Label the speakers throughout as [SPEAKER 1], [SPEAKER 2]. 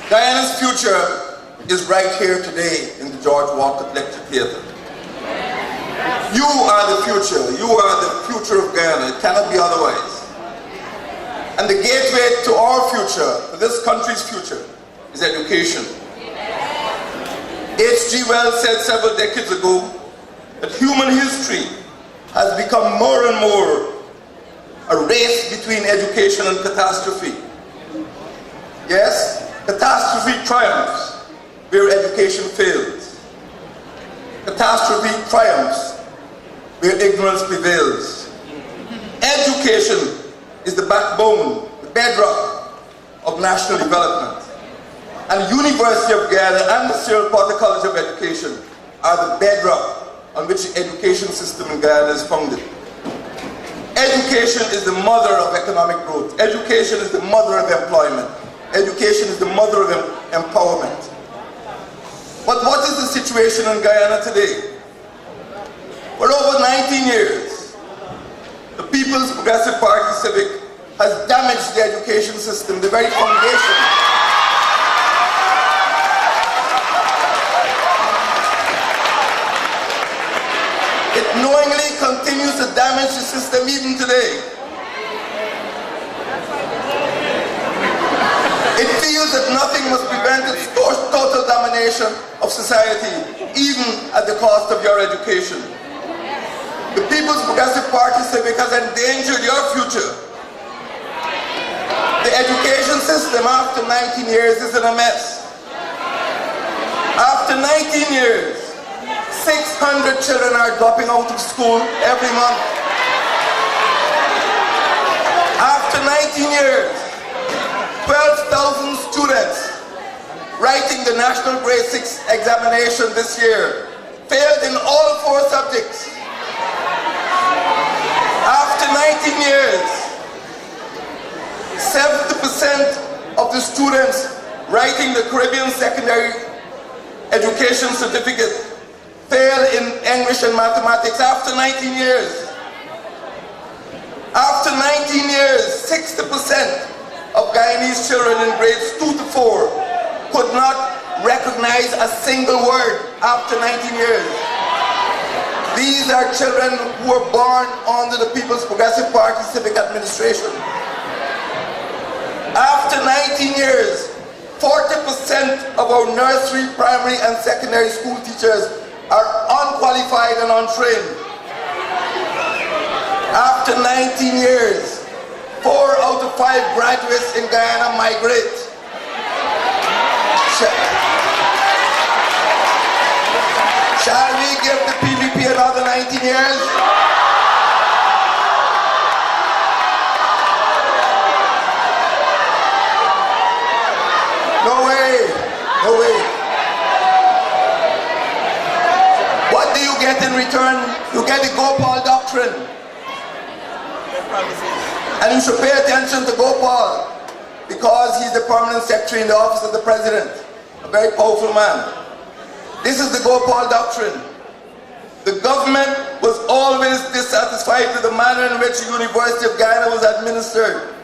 [SPEAKER 1] Guyana's future is right here today in the George Walcott Lecture Theatre. You are the future. You are the future of Guyana. It cannot be otherwise. And the gateway to our future, to this country's future, is education. H.G. Wells said several decades ago that human history has become more and more a race between education and catastrophe. Yes, catastrophe triumphs where education fails. Catastrophe triumphs where ignorance prevails. Education is the backbone, the bedrock of national development. And the University of Guyana and the Cyril Potter College of Education are the bedrock on which the education system in Guyana is founded. Education is the mother of economic growth. Education is the mother of employment. Education is the mother of empowerment. But what is the situation in Guyana today? For over 19 years, the People's Progressive Party Civic has damaged the education system, the very foundation. It knowingly continues to damage the system even today. It feels that nothing must prevent its total domination of society, even at the cost of your education. The People's Progressive Party Civic has endangered your future. The education system after 19 years is in a mess. After 19 years, 600 children are dropping out of school every month. After 19 years, 12,000 students writing the National Grade 6 examination this year failed in all 4 subjects. After 19 years, 70% of the students writing the Caribbean Secondary Education Certificate failed in English and mathematics after 19 years. After 19 years, 60% of Guyanese children in grades 2 to 4 could not recognize a single word after 19 years. These are children who were born under the People's Progressive Party Civic Administration. After 19 years, 40% of our nursery, primary, and secondary school teachers are unqualified and untrained. After 19 years, 4 out of 5 graduates in Guyana migrate. Shall we give the PPP another 19 years? No way, no way. What do you get in return? You get the Gopal Doctrine. And you should pay attention to Gopal because he's the permanent secretary in the office of the president, a very powerful man. This is the Gopal Doctrine. The government was always dissatisfied with the manner in which the University of Guyana was administered.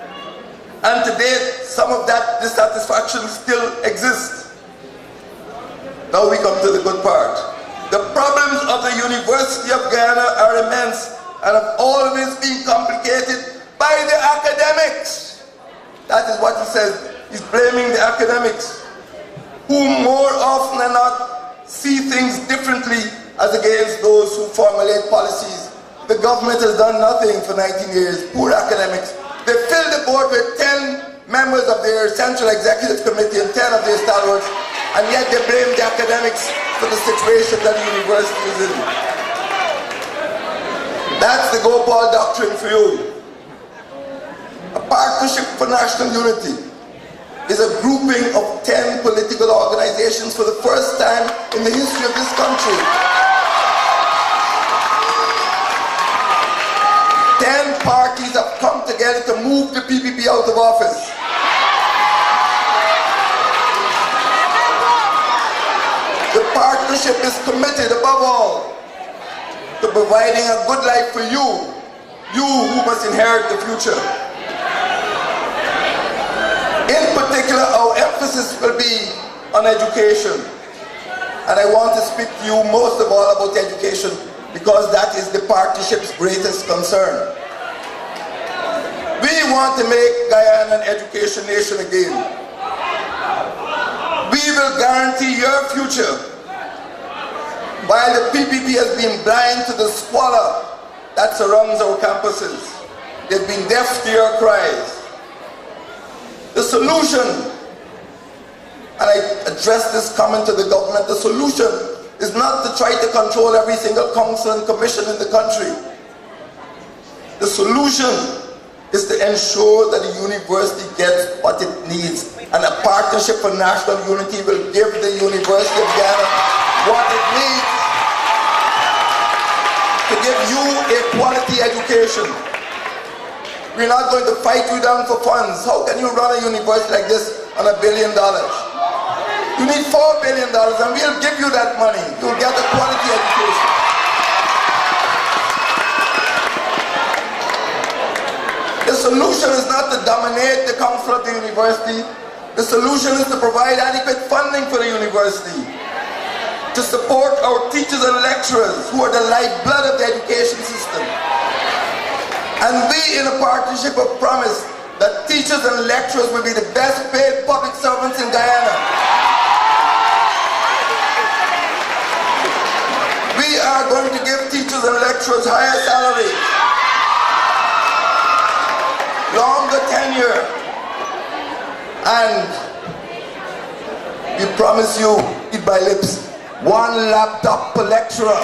[SPEAKER 1] And to date, some of that dissatisfaction still exists. Now we come to the good part. The problems of the University of Guyana are immense and have always been complicated by the academics. That is what he says. He's blaming the academics, who more often than not see things differently as against those who formulate policies. The government has done nothing for 19 years. Poor academics. They filled the board with 10 members of their Central Executive Committee and 10 of their stalwarts, and yet they blame the academics for the situation that the university is in. That's the Gopal Doctrine for you. A partnership for national unity is a grouping of 10 political organizations for the first time in the history of this country. 10 parties have come together to move the PPP out of office. The partnership is committed, above all, providing a good life for you, you who must inherit the future. In particular, our emphasis will be on education. And I want to speak to you most of all about education because that is the partnership's greatest concern. We want to make Guyana an education nation again. We will guarantee your future. While the PPP has been blind to the squalor that surrounds our campuses, they've been deaf to your cries. The solution, and I address this comment to the government, the solution is not to try to control every single council and commission in the country. The solution is to ensure that the university gets what it needs. And a partnership for national unity will give the University of Guyana what it needs to give you a quality education. We're not going to fight you down for funds. How can you run a university like this on $1 billion? You need $4 billion and we'll give you that money to get a quality education. The solution is not to dominate the council of the university. The solution is to provide adequate funding for the university, to support our teachers and lecturers who are the lifeblood of the education system. And we in a partnership have promised that teachers and lecturers will be the best paid public servants in Guyana. We are going to give teachers and lecturers higher salaries, longer tenure, and we promise you, eat by lips, 1 laptop per lecturer.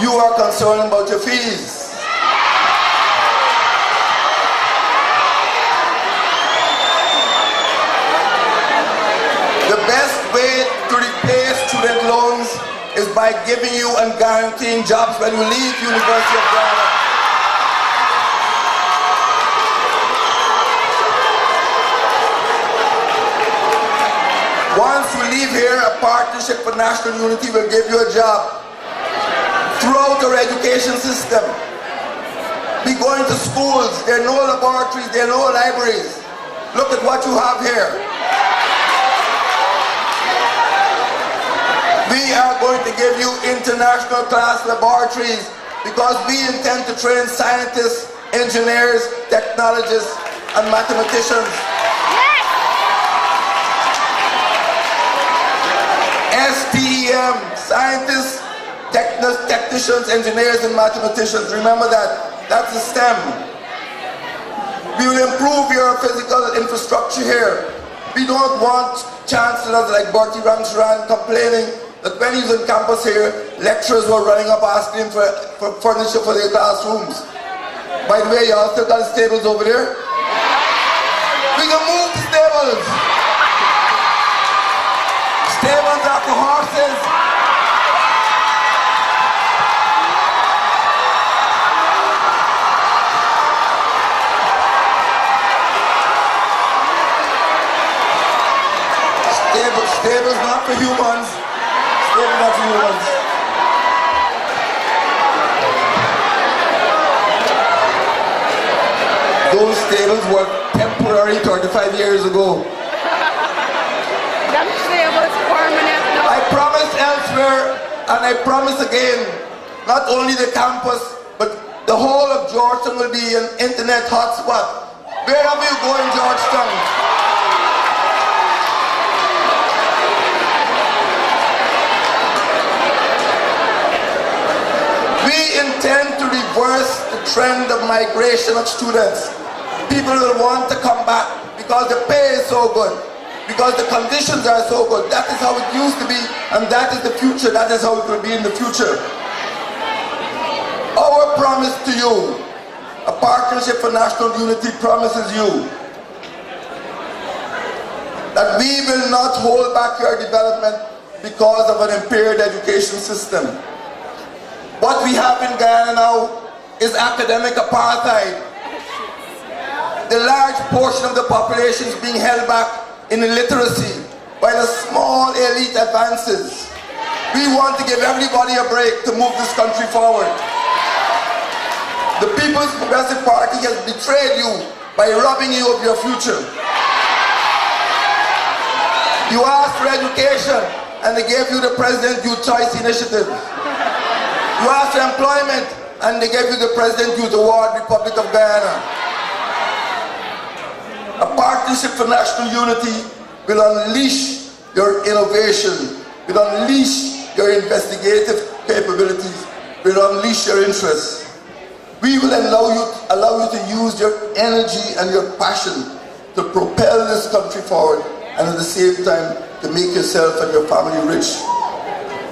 [SPEAKER 1] You are concerned about your fees. The best way to repay student loans is by giving you and guaranteeing jobs when you leave University of Guyana. Once you leave here, a partnership for national unity will give you a job throughout our education system. Be going to schools, there are no laboratories, there are no libraries. Look at what you have here. We are going to give you international class laboratories because we intend to train scientists, engineers, technologists, and mathematicians. STEM, scientists, technicians, engineers, and mathematicians. Remember that. That's the STEM. We will improve your physical infrastructure here. We don't want chancellors like Bertie Ramcharan complaining that when he's on campus here, lecturers were running up asking for furniture for their classrooms. By the way, y'all still got the stables over there? We can move the stables. Stables are for horses. Stables not for humans. Stables not for humans. Those stables were temporary 35 years ago.
[SPEAKER 2] That stable is permanent now.
[SPEAKER 1] I promised elsewhere, and I promise again, not only the campus, but the whole of Georgetown will be an internet hotspot. Wherever you go in Georgetown, we intend to reverse the trend of migration of students. People will want to come back because the pay is so good, because the conditions are so good. That is how it used to be, and that is the future. That is how it will be in the future. Our promise to you, a partnership for national unity promises you that we will not hold back your development because of an impaired education system. What we have in Guyana now is academic apartheid. The large portion of the population is being held back in illiteracy, while a small elite advances. We want to give everybody a break to move this country forward. The People's Progressive Party has betrayed you by robbing you of your future. You asked for education and they gave you the President Youth Choice Initiative. You asked for employment and they gave you the President Youth Award, Republic of Guyana. A partnership for national unity will unleash your innovation, will unleash your investigative capabilities, will unleash your interests. We will allow you to use your energy and your passion to propel this country forward and at the same time to make yourself and your family rich.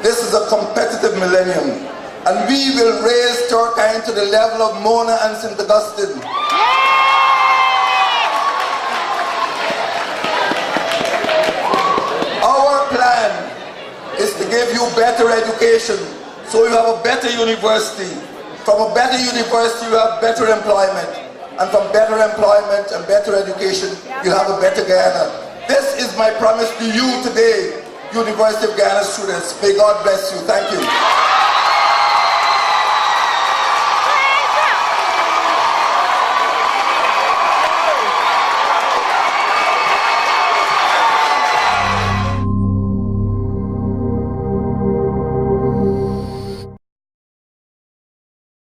[SPEAKER 1] This is a competitive millennium and we will raise Turkine to the level of Mona and St. Augustine. Our plan is to give you better education so you have a better university. From a better university, you have better employment. And from better employment and better education, you have a better Guyana. This is my promise to you today, University of Guyana students. May God bless you. Thank you.